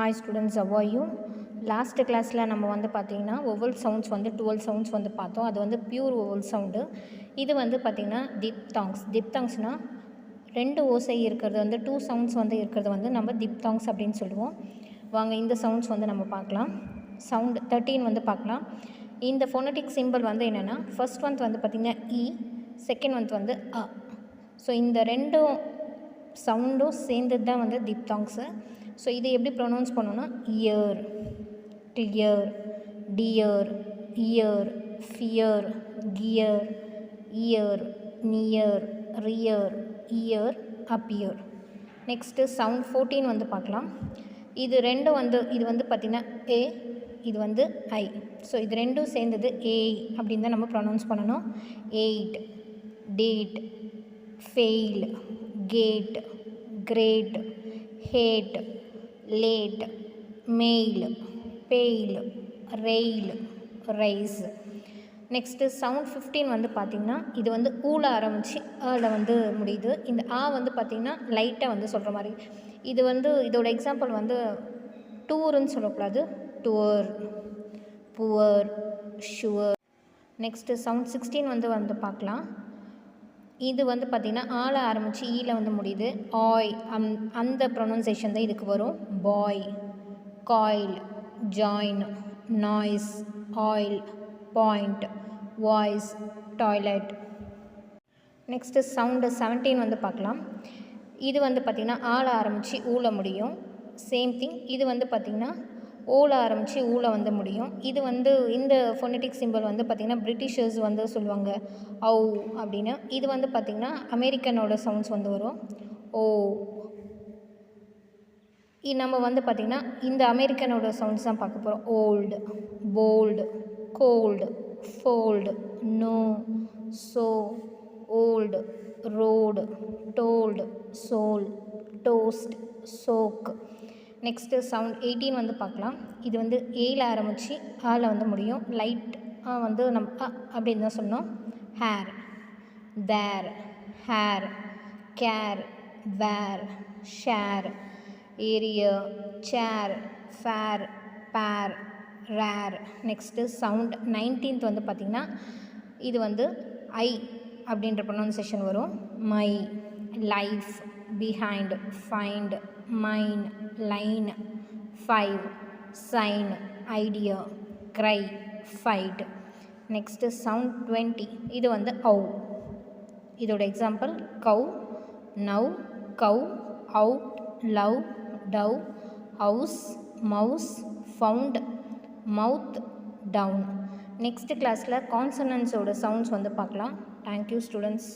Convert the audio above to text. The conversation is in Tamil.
Hi students, how are you? Last classல நம்ம வந்து பார்த்தீங்கன்னா vowel sounds வந்து 12 sounds வந்து பார்த்தோம். அது வந்து pure vowel sound. இது வந்து பார்த்தீங்கன்னா diphthongs. diphthonsனா ரெண்டு ஓசை இருக்கிறது வந்து 2 sounds வந்து இருக்கிறது வந்து நம்ம diphthongs அப்படின்னு சொல்லுவோம். வாங்க இந்த sounds வந்து நம்ம பார்க்கலாம். sound 13 வந்து பார்க்கலாம். இந்த phonetic symbol வந்து என்னென்னா ஃபர்ஸ்ட் வந்து பார்த்தீங்கன்னா இ, செகண்ட் வந்து அ. ஸோ இந்த ரெண்டும் சவுண்டும் சேர்ந்தது தான் வந்து diphthongs. ஸோ இதை எப்படி ப்ரொனவுன்ஸ் பண்ணணும்னா year, clear, dear, year, fear, gear, year, near, rear, year, appear. Next sound 14 வந்து பார்க்கலாம். இது ரெண்டும் வந்து இது வந்து பார்த்திங்கன்னா ஏ, இது வந்து ஐ. ஸோ இது ரெண்டும் சேர்ந்தது ஏய் அப்படின்னு தான் நம்ம ப்ரொனவுன்ஸ் பண்ணணும். Eight, date, fail, gate, great, hate, late, mail, bail, rail, rice. Next sound 15 வந்து பார்த்திங்கன்னா இது வந்து ஊல ஆரம்பித்து ஆல வந்து முடியுது. இந்த ஆ வந்து பார்த்திங்கன்னா லைட்டாக வந்து சொல்கிற மாதிரி. இது வந்து இதோட எக்ஸாம்பிள் வந்து டூருன்னு சொல்லக்கூடாது, tour, poor, sure. Next sound 16 வந்து பார்க்கலாம். இது வந்து பார்த்திங்கன்னா ஆல ஆரம்பித்து ஈல வந்து முடியுது. ஆய் அந்த ப்ரொனவுன்சேஷன் தான் இதுக்கு வரும். Boy, coil, join, noise, oil, point, voice, toilet. Next sound 17 வந்து பார்க்கலாம். இது வந்து பார்த்திங்கன்னா ஆல ஆரம்பித்து ஊல முடியும். சேம் திங் இது வந்து பார்த்திங்கன்னா ஓல ஆரம்பித்து ஊல வந்து முடியும். இது வந்து இந்த ஃபோனெட்டிக் சிம்பிள் வந்து பார்த்திங்கன்னா பிரிட்டிஷர்ஸ் வந்து சொல்லுவாங்க ஔ அப்படின்னு. இது வந்து பார்த்திங்கன்னா அமெரிக்கனோட சவுண்ட்ஸ் வந்து வரும். ஓ. நம்ம வந்து பார்த்திங்கன்னா இந்த அமெரிக்கனோட சவுண்ட்ஸ் தான் பார்க்க போகிறோம். Old, bold, gold, fold, no, so, old, road, told, soul, toast, soak. Next sound 18 வந்து பார்க்கலாம். இது வந்து ஏல ஆரம்பித்து ஆல வந்து முடியும். லைட் வந்து நம்ம அப்படின்னு தான் சொன்னோம். Hair, there, hair, care, where, share, area, chair, fair, bear, rare. Next sound 19 வந்து பார்த்திங்கன்னா இது வந்து ஐ அப்படின்ற ப்ரொனவுன்சேஷன் வரும். My, life, behind, find, mine, line, five, sign, idea, cry, fight. Next sound 20 இது வந்து ஔ. இதோட example cow, now, cow, out, love, dove, house, mouse, found, mouth, down. Next கிளாஸில் கான்சனன்ஸோட சவுண்ட்ஸ் வந்து பார்க்கலாம். Thank you students.